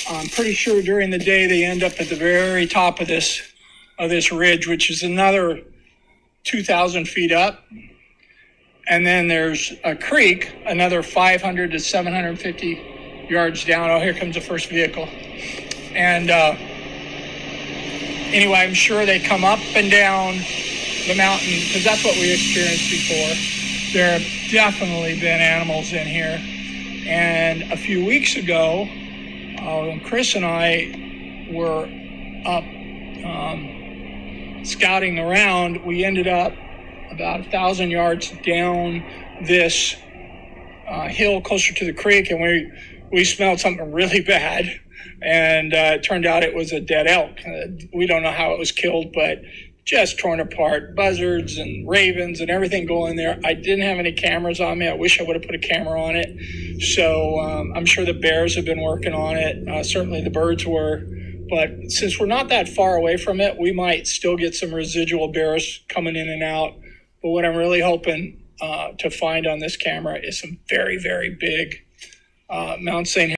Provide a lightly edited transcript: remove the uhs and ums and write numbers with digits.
I'm pretty sure during the day they end up at the very top of this ridge, which is another 2,000 feet up. And then there's a creek, another 500 to 750 yards down. Oh, here comes the first vehicle. And anyway, I'm sure they come up and down the mountain because that's what we experienced before. There have definitely been animals in here. And a few weeks ago, when Chris and I were up scouting around, we ended up about 1,000 yards down this hill closer to the creek, and we smelled something really bad, and it turned out it was a dead elk. We don't know how it was killed, but just torn apart, buzzards and ravens and everything going there. I didn't have any cameras on me. I wish I would have put a camera on it. So I'm sure the bears have been working on it. Certainly the birds were. But since we're not that far away from it, we might still get some residual bears coming in and out. But what I'm really hoping to find on this camera is some very, very big Mount St.